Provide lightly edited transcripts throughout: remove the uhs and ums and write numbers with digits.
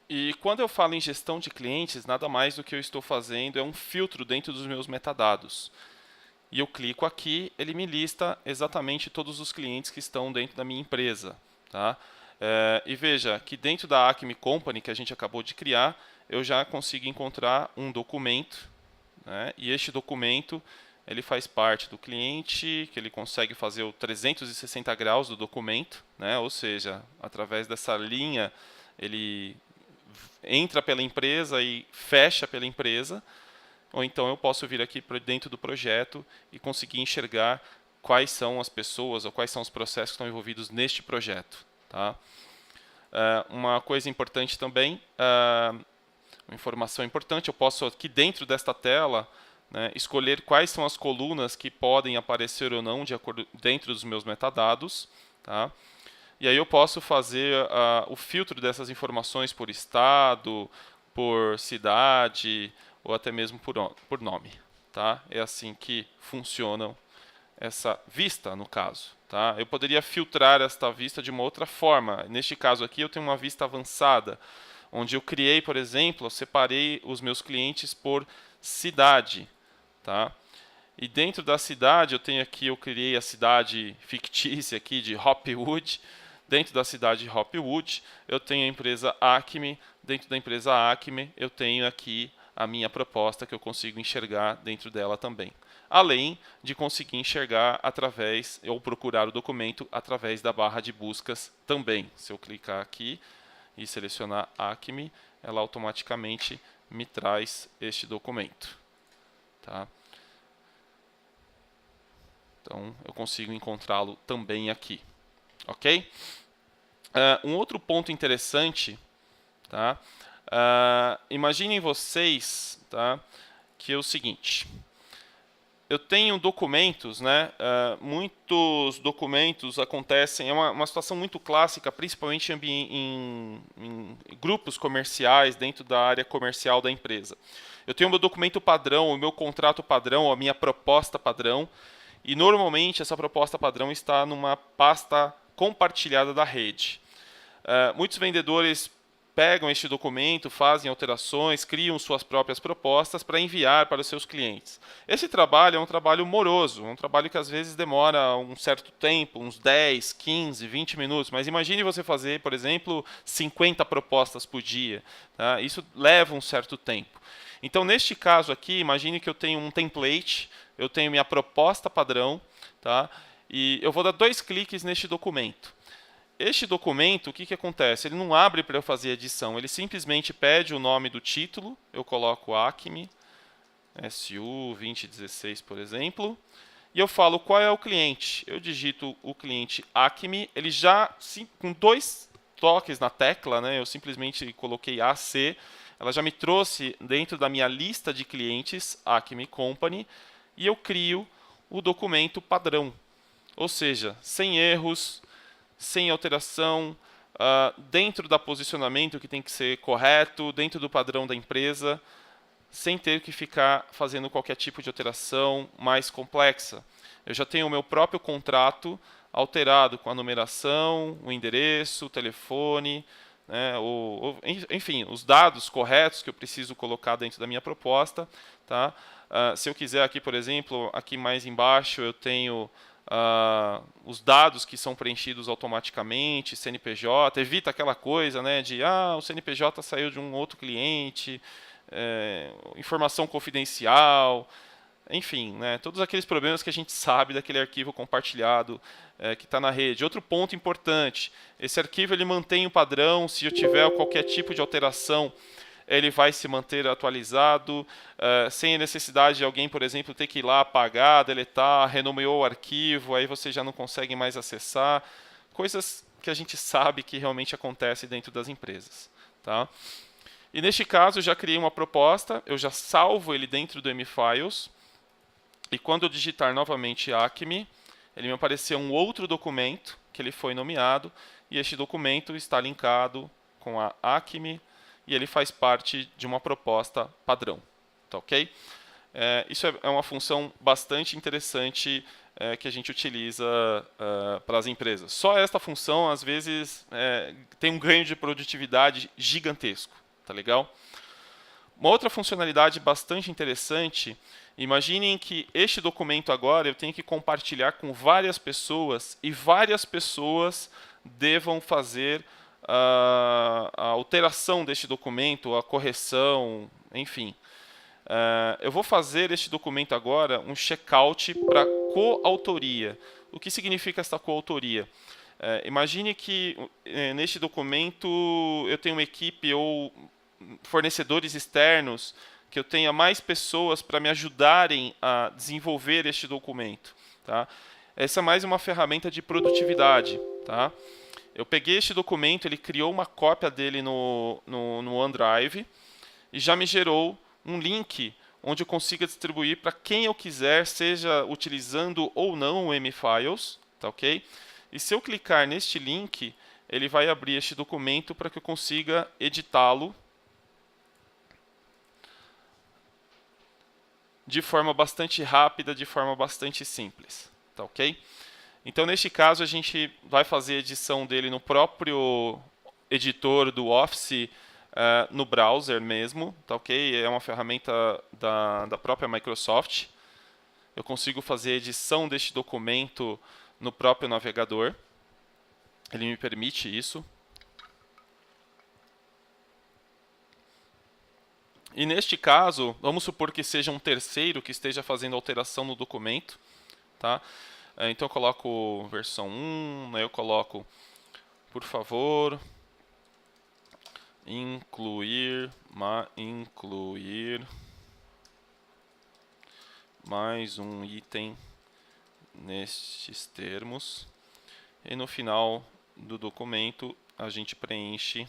E quando eu falo em gestão de clientes, nada mais do que eu estou fazendo é um filtro dentro dos meus metadados. E eu clico aqui, ele me lista exatamente todos os clientes que estão dentro da minha empresa. Tá? E veja que dentro da Acme Company, que a gente acabou de criar, eu já consigo encontrar um documento, né? E este documento ele faz parte do cliente, que ele consegue fazer o 360 graus do documento, né? Ou seja, através dessa linha ele entra pela empresa e fecha pela empresa, ou então eu posso vir aqui para dentro do projeto e conseguir enxergar quais são as pessoas ou quais são os processos que estão envolvidos neste projeto. Tá? Uma coisa importante também, uma informação importante, eu posso aqui dentro desta tela, né, escolher quais são as colunas que podem aparecer ou não de acordo, dentro dos meus metadados. Tá? E aí eu posso fazer o filtro dessas informações por estado, por cidade ou até mesmo por nome. Tá? É assim que funciona essa vista, no caso. Tá? Eu poderia filtrar esta vista de uma outra forma. Neste caso aqui eu tenho uma vista avançada, onde eu criei, por exemplo, eu separei os meus clientes por cidade. Tá? E dentro da cidade eu tenho aqui, eu criei a cidade fictícia aqui de Hopwood. Dentro da cidade de Hopwood, eu tenho a empresa Acme. Dentro da empresa Acme, eu tenho aqui a minha proposta que eu consigo enxergar dentro dela também. Além de conseguir enxergar através, ou procurar o documento através da barra de buscas também. Se eu clicar aqui e selecionar Acme, ela automaticamente me traz este documento. Tá? Então, eu consigo encontrá-lo também aqui. Ok? Um outro ponto interessante, tá? Imaginem vocês, tá, que é o seguinte. Eu tenho documentos, né? Muitos documentos acontecem, é uma situação muito clássica, principalmente em grupos comerciais, dentro da área comercial da empresa. Eu tenho o meu documento padrão, o meu contrato padrão, a minha proposta padrão, e normalmente essa proposta padrão está numa pasta compartilhada da rede. Muitos vendedores pegam este documento, fazem alterações, criam suas próprias propostas para enviar para os seus clientes. Esse trabalho é um trabalho moroso, um trabalho que às vezes demora um certo tempo, uns 10, 15, 20 minutos, mas imagine você fazer, por exemplo, 50 propostas por dia. Tá? Isso leva um certo tempo. Então, neste caso aqui, imagine que eu tenho um template, eu tenho minha proposta padrão, tá? E eu vou dar 2 cliques neste documento. Este documento, o que acontece? Ele não abre para eu fazer edição, ele simplesmente pede o nome do título, eu coloco Acme, SU 2016, por exemplo, e eu falo qual é o cliente. Eu digito o cliente Acme, ele já, com 2 toques na tecla, né, eu simplesmente coloquei AC, ela já me trouxe dentro da minha lista de clientes, Acme Company, e eu crio o documento padrão. Ou seja, sem erros, sem alteração, dentro do posicionamento que tem que ser correto, dentro do padrão da empresa, sem ter que ficar fazendo qualquer tipo de alteração mais complexa. Eu já tenho o meu próprio contrato alterado com a numeração, o endereço, o telefone, né, enfim, os dados corretos que eu preciso colocar dentro da minha proposta. Tá? Se eu quiser aqui, por exemplo, aqui mais embaixo eu tenho os dados que são preenchidos automaticamente, CNPJ, evita aquela coisa, né, de o CNPJ saiu de um outro cliente, informação confidencial, enfim, né, todos aqueles problemas que a gente sabe daquele arquivo compartilhado que está na rede. Outro ponto importante, esse arquivo ele mantém o padrão, se eu tiver qualquer tipo de alteração, ele vai se manter atualizado, sem a necessidade de alguém, por exemplo, ter que ir lá apagar, deletar, renomeou o arquivo, aí você já não consegue mais acessar. Coisas que a gente sabe que realmente acontecem dentro das empresas. Tá? E neste caso, eu já criei uma proposta, eu já salvo ele dentro do M-Files, e quando eu digitar novamente Acme, ele me apareceu um outro documento que ele foi nomeado, e este documento está linkado com a Acme, e ele faz parte de uma proposta padrão. Tá ok? Isso é uma função bastante interessante que a gente utiliza para as empresas. Só esta função, às vezes, tem um ganho de produtividade gigantesco. Tá legal? Uma outra funcionalidade bastante interessante, imaginem que este documento agora eu tenho que compartilhar com várias pessoas e várias pessoas devam fazer a alteração deste documento, a correção, enfim. Eu vou fazer este documento agora um checkout para coautoria. O que significa esta coautoria? Imagine que neste documento eu tenho uma equipe ou fornecedores externos, que eu tenha mais pessoas para me ajudarem a desenvolver este documento. Tá? Essa é mais uma ferramenta de produtividade. Tá? Eu peguei este documento, ele criou uma cópia dele no OneDrive e já me gerou um link onde eu consiga distribuir para quem eu quiser, seja utilizando ou não o M-Files. Tá, okay? E se eu clicar neste link, ele vai abrir este documento para que eu consiga editá-lo de forma bastante rápida, de forma bastante simples. Tá, ok? Então, neste caso, a gente vai fazer a edição dele no próprio editor do Office, no browser mesmo. Tá, ok? É uma ferramenta da própria Microsoft. Eu consigo fazer a edição deste documento no próprio navegador. Ele me permite isso. E neste caso, vamos supor que seja um terceiro que esteja fazendo alteração no documento. Tá? Então eu coloco versão 1, né? Eu coloco, por favor, incluir mais um item nestes termos. E no final do documento a gente preenche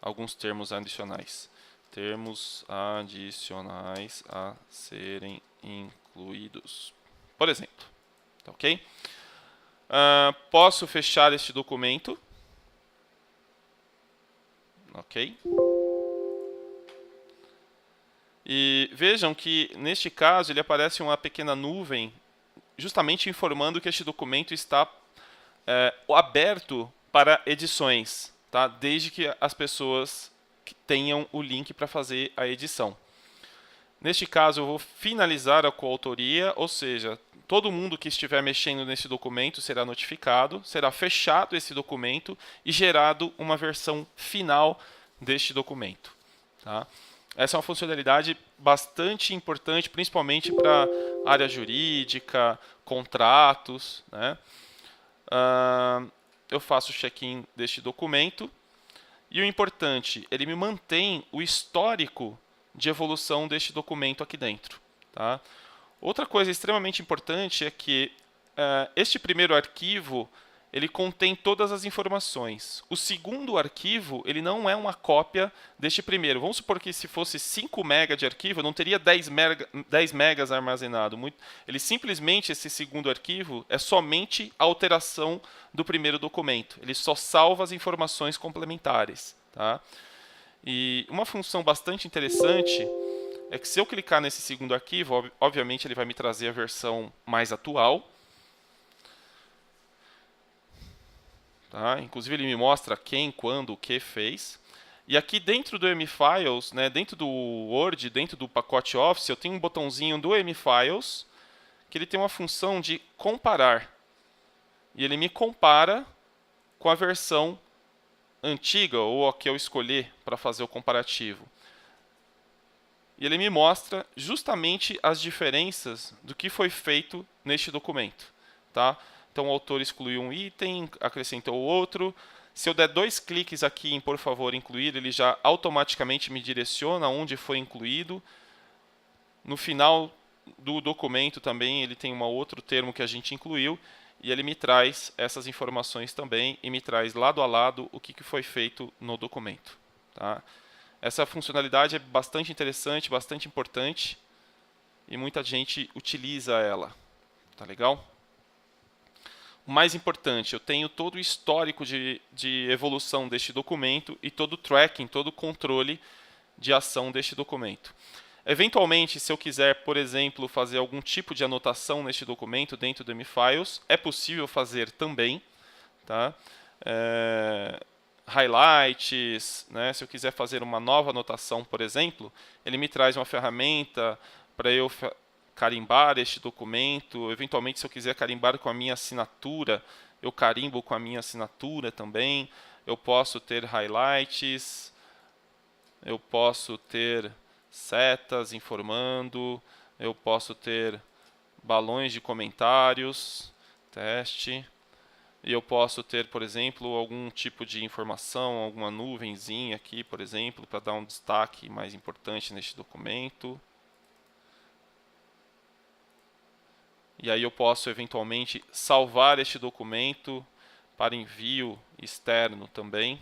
alguns termos adicionais. Termos adicionais a serem incluídos. Por exemplo. Tá, ok? Posso fechar este documento. Ok? E vejam que, neste caso, ele aparece uma pequena nuvem, justamente informando que este documento está aberto para edições, tá? Desde que as pessoas tenham o link para fazer a edição. Neste caso, eu vou finalizar a coautoria, ou seja, todo mundo que estiver mexendo nesse documento será notificado, será fechado esse documento e gerado uma versão final deste documento. Tá? Essa é uma funcionalidade bastante importante, principalmente para área jurídica, contratos, né? Eu faço o check-in deste documento e o importante, ele me mantém o histórico de evolução deste documento aqui dentro. Tá? Outra coisa extremamente importante é que este primeiro arquivo ele contém todas as informações. O segundo arquivo ele não é uma cópia deste primeiro. Vamos supor que se fosse 5 MB de arquivo, eu não teria 10 megas armazenado. Ele simplesmente, esse segundo arquivo, é somente a alteração do primeiro documento. Ele só salva as informações complementares. Tá? E uma função bastante interessante é que se eu clicar nesse segundo arquivo, obviamente ele vai me trazer a versão mais atual. Tá? Inclusive ele me mostra quem, quando, o que fez. E aqui dentro do M-Files, né, dentro do Word, dentro do pacote Office, eu tenho um botãozinho do M-Files que ele tem uma função de comparar. E ele me compara com a versão antiga ou a que eu escolher para fazer o comparativo. E ele me mostra justamente as diferenças do que foi feito neste documento. Tá? Então o autor excluiu um item, acrescentou outro. Se eu der 2 cliques aqui em por favor incluir, ele já automaticamente me direciona onde foi incluído. No final do documento também ele tem um outro termo que a gente incluiu. E ele me traz essas informações também e me traz lado a lado o que foi feito no documento. Tá? Essa funcionalidade é bastante interessante, bastante importante e muita gente utiliza ela. Tá legal? O mais importante, eu tenho todo o histórico de evolução deste documento e todo o tracking, todo o controle de ação deste documento. Eventualmente, se eu quiser, por exemplo, fazer algum tipo de anotação neste documento dentro do M-Files, é possível fazer também. Tá? Highlights, né? Se eu quiser fazer uma nova anotação, por exemplo, ele me traz uma ferramenta para eu carimbar este documento. Eventualmente, se eu quiser carimbar com a minha assinatura, eu carimbo com a minha assinatura também. Eu posso ter highlights, eu posso ter setas informando, eu posso ter balões de comentários, teste. E eu posso ter, por exemplo, algum tipo de informação, alguma nuvenzinha aqui, por exemplo, para dar um destaque mais importante neste documento. E aí eu posso, eventualmente, salvar este documento para envio externo também.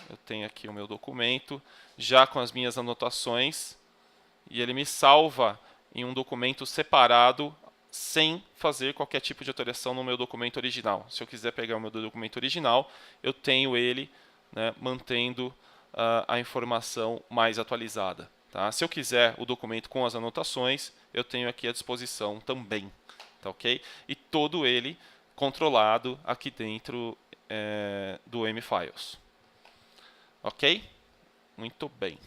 Eu tenho aqui o meu documento, já com as minhas anotações, e ele me salva em um documento separado, sem fazer qualquer tipo de alteração no meu documento original. Se eu quiser pegar o meu documento original, eu tenho ele, né, mantendo a informação mais atualizada. Tá? Se eu quiser o documento com as anotações, eu tenho aqui à disposição também. Tá, ok? E todo ele controlado aqui dentro do M-Files. Ok? Muito bem.